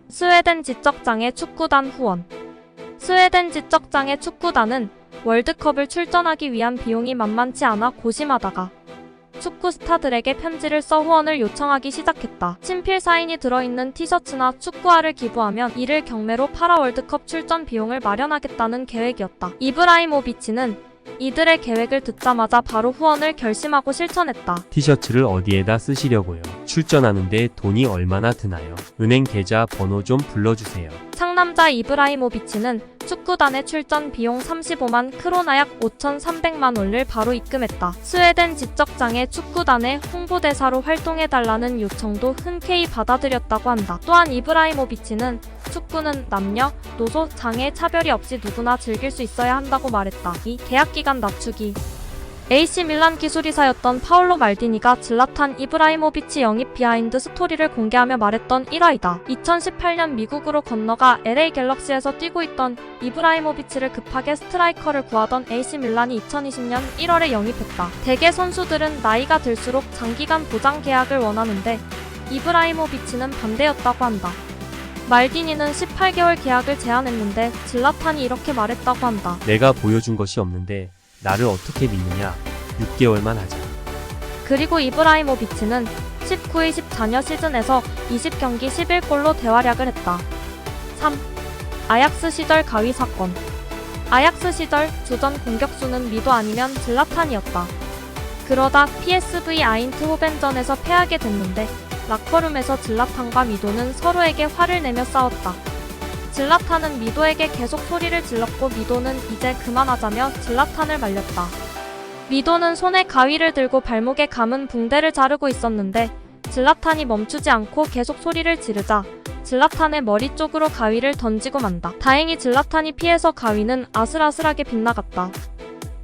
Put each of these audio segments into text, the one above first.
스웨덴 지적장애 축구단 후원. 스웨덴 지적장애 축구단은 월드컵을 출전하기 위한 비용이 만만치 않아 고심하다가 축구 스타들에게 편지를 써 후원을 요청하기 시작했다. 친필 사인이 들어있는 티셔츠나 축구화를 기부하면 이를 경매로 팔아 월드컵 출전 비용을 마련하겠다는 계획이었다. 이브라이모비치는 이들의 계획을 듣자마자 바로 후원을 결심하고 실천했다. 티셔츠를 어디에다 쓰시려고요? 출전하는데 돈이 얼마나 드나요? 은행 계좌 번호 좀 불러주세요. 상남자 이브라이모비치는 축구단의 출전 비용 35만 크로나 약 5,300만 원을 바로 입금했다. 스웨덴 지적장애 축구단의 홍보대사로 활동해달라는 요청도 흔쾌히 받아들였다고 한다. 또한 이브라이모비치는 축구는 남녀, 노소, 장애 차별이 없이 누구나 즐길 수 있어야 한다고 말했다. 이 계약기간 낮추기. AC 밀란 기술이사였던 파올로 말디니가 질라탄 이브라이모비치 영입 비하인드 스토리를 공개하며 말했던 일화이다. 2018년 미국으로 건너가 LA 갤럭시에서 뛰고 있던 이브라이모비치를 급하게 스트라이커를 구하던 AC 밀란이 2020년 1월에 영입했다. 대개 선수들은 나이가 들수록 장기간 보장 계약을 원하는데 이브라이모비치는 반대였다고 한다. 말디니는 18개월 계약을 제안했는데 질라탄이 이렇게 말했다고 한다. 내가 보여준 것이 없는데 나를 어떻게 믿느냐? 6개월만 하자. 그리고 이브라이모비치는 19-24년 시즌에서 20경기 11골로 대활약을 했다. 3. 아약스 시절 가위 사건. 아약스 시절 주전 공격수는 미도 아니면 질라탄이었다. 그러다 PSV 아인트호벤전에서 패하게 됐는데 라커룸에서 질라탄과 미도는 서로에게 화를 내며 싸웠다. 질라탄은 미도에게 계속 소리를 질렀고 미도는 이제 그만하자며 질라탄을 말렸다. 미도는 손에 가위를 들고 발목에 감은 붕대를 자르고 있었는데 질라탄이 멈추지 않고 계속 소리를 지르자 질라탄의 머리 쪽으로 가위를 던지고 만다. 다행히 질라탄이 피해서 가위는 아슬아슬하게 빗나갔다.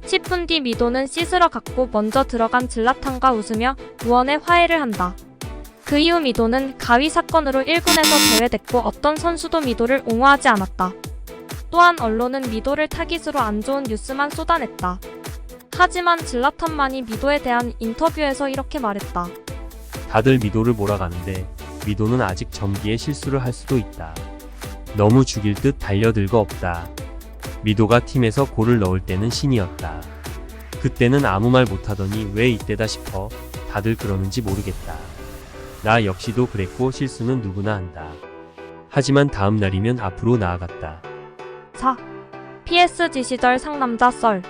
10분 뒤 미도는 씻으러 갔고 먼저 들어간 질라탄과 웃으며 무언의 화해를 한다. 그 이후 미도는 가위 사건으로 1군에서 제외됐고 어떤 선수도 미도를 옹호하지 않았다. 또한 언론은 미도를 타깃으로 안 좋은 뉴스만 쏟아냈다. 하지만 질라탄만이 미도에 대한 인터뷰에서 이렇게 말했다. 다들 미도를 몰아가는데 미도는 아직 전기에 실수를 할 수도 있다. 너무 죽일 듯 달려들 거 없다. 미도가 팀에서 골을 넣을 때는 신이었다. 그때는 아무 말 못하더니 왜 이때다 싶어. 다들 그러는지 모르겠다. 나 역시도 그랬고 실수는 누구나 한다. 하지만 다음 날이면 앞으로 나아갔다. 4. PSG 시절 상남자 썰.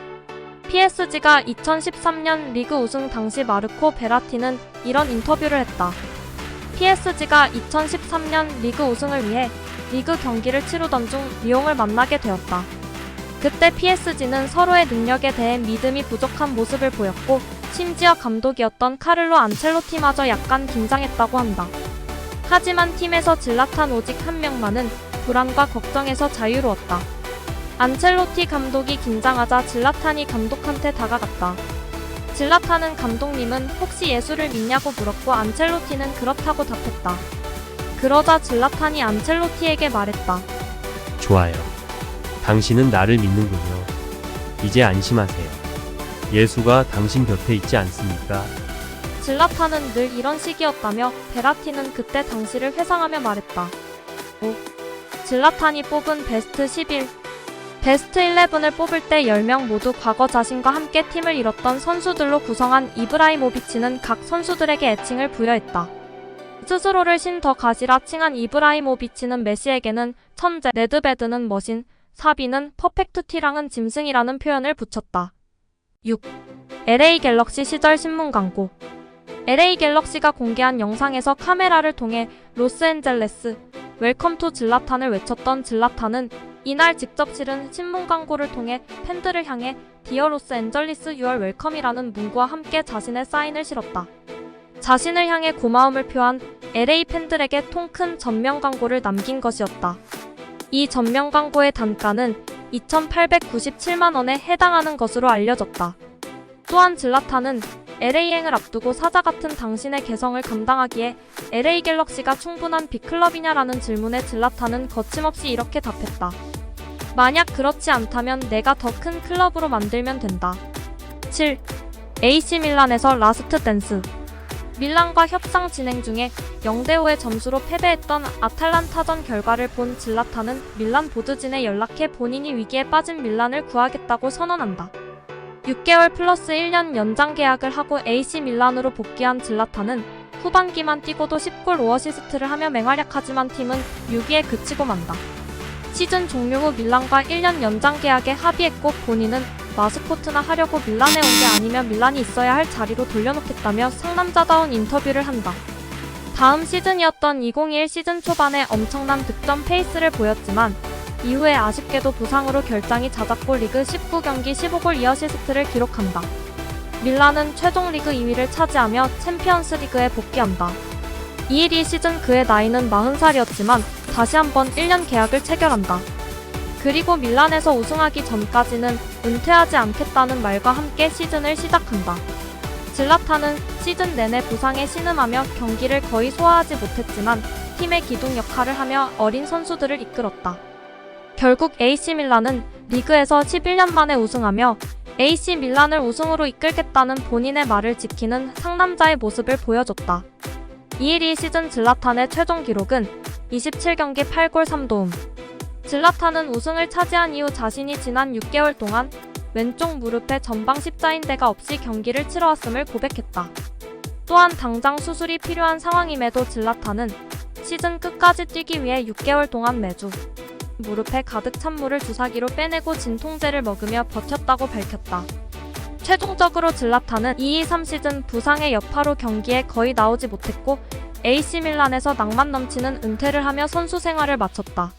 PSG가 2013년 리그 우승 당시 마르코 베라티는 이런 인터뷰를 했다. PSG가 2013년 리그 우승을 위해 리그 경기를 치르던 중 리옹을 만나게 되었다. 그때 PSG는 서로의 능력에 대해 믿음이 부족한 모습을 보였고 심지어 감독이었던 카를로 안첼로티마저 약간 긴장했다고 한다. 하지만 팀에서 질라탄 오직 한 명만은 불안과 걱정에서 자유로웠다. 안첼로티 감독이 긴장하자 질라탄이 감독한테 다가갔다. 질라탄은 감독님은 혹시 예수를 믿냐고 물었고 안첼로티는 그렇다고 답했다. 그러자 질라탄이 안첼로티에게 말했다. 좋아요. 당신은 나를 믿는군요. 이제 안심하세요. 예수가 당신 곁에 있지 않습니까? 질라탄은 늘 이런 식이었다며 베라티는 그때 당시를 회상하며 말했다. 5. 질라탄이 뽑은 베스트 11. 베스트 11을 뽑을 때 10명 모두 과거 자신과 함께 팀을 이뤘던 선수들로 구성한 이브라이모비치는 각 선수들에게 애칭을 부여했다. 스스로를 신 더 가시라 칭한 이브라이모비치는 메시에게는 천재, 네드베드는 머신, 사비는 퍼펙트 티랑은 짐승이라는 표현을 붙였다. 6. LA 갤럭시 시절 신문 광고. LA 갤럭시가 공개한 영상에서 카메라를 통해 로스앤젤레스, 웰컴 투 질라탄을 외쳤던 질라탄은 이날 직접 실은 신문 광고를 통해 팬들을 향해 디어 로스앤젤리스 유얼 웰컴이라는 문구와 함께 자신의 사인을 실었다. 자신을 향해 고마움을 표한 LA 팬들에게 통 큰 전면 광고를 남긴 것이었다. 이 전면 광고의 단가는 2,897만 원에 해당하는 것으로 알려졌다. 또한 질라탄은 LA행을 앞두고 사자 같은 당신의 개성을 감당하기에 LA 갤럭시가 충분한 빅클럽이냐라는 질문에 질라탄은 거침없이 이렇게 답했다. 만약 그렇지 않다면 내가 더 큰 클럽으로 만들면 된다. 7. AC 밀란에서 라스트 댄스. 밀란과 협상 진행 중에 0대5의 점수로 패배했던 아탈란타전 결과를 본 질라탄은 밀란 보드진에 연락해 본인이 위기에 빠진 밀란을 구하겠다고 선언한다. 6개월 플러스 1년 연장 계약을 하고 AC 밀란으로 복귀한 질라탄은 후반기만 뛰고도 10골 5어시스트를 하며 맹활약하지만 팀은 6위에 그치고 만다. 시즌 종료 후 밀란과 1년 연장 계약에 합의했고 본인은 마스코트나 하려고 밀란에 온 게 아니면 밀란이 있어야 할 자리로 돌려놓겠다며 상남자다운 인터뷰를 한다. 다음 시즌이었던 2021 시즌 초반에 엄청난 득점 페이스를 보였지만 이후에 아쉽게도 부상으로 결장이 잦았고 리그 19경기 15골 2어시스트를 기록한다. 밀란은 최종 리그 2위를 차지하며 챔피언스 리그에 복귀한다. 212 시즌 그의 나이는 40살이었지만 다시 한번 1년 계약을 체결한다. 그리고 밀란에서 우승하기 전까지는 은퇴하지 않겠다는 말과 함께 시즌을 시작한다. 질라탄은 시즌 내내 부상에 신음하며 경기를 거의 소화하지 못했지만 팀의 기둥 역할을 하며 어린 선수들을 이끌었다. 결국 AC 밀란은 리그에서 11년 만에 우승하며 AC 밀란을 우승으로 이끌겠다는 본인의 말을 지키는 상남자의 모습을 보여줬다. 212 시즌 질라탄의 최종 기록은 27경기 8골 3도움. 질라탄은 우승을 차지한 이후 자신이 지난 6개월 동안 왼쪽 무릎에 전방 십자인대가 없이 경기를 치러왔음을 고백했다. 또한 당장 수술이 필요한 상황임에도 질라탄은 시즌 끝까지 뛰기 위해 6개월 동안 매주 무릎에 가득 찬 물을 주사기로 빼내고 진통제를 먹으며 버텼다고 밝혔다. 최종적으로 질라탄은 2-2-3 시즌 부상의 여파로 경기에 거의 나오지 못했고 AC 밀란에서 낭만 넘치는 은퇴를 하며 선수 생활을 마쳤다.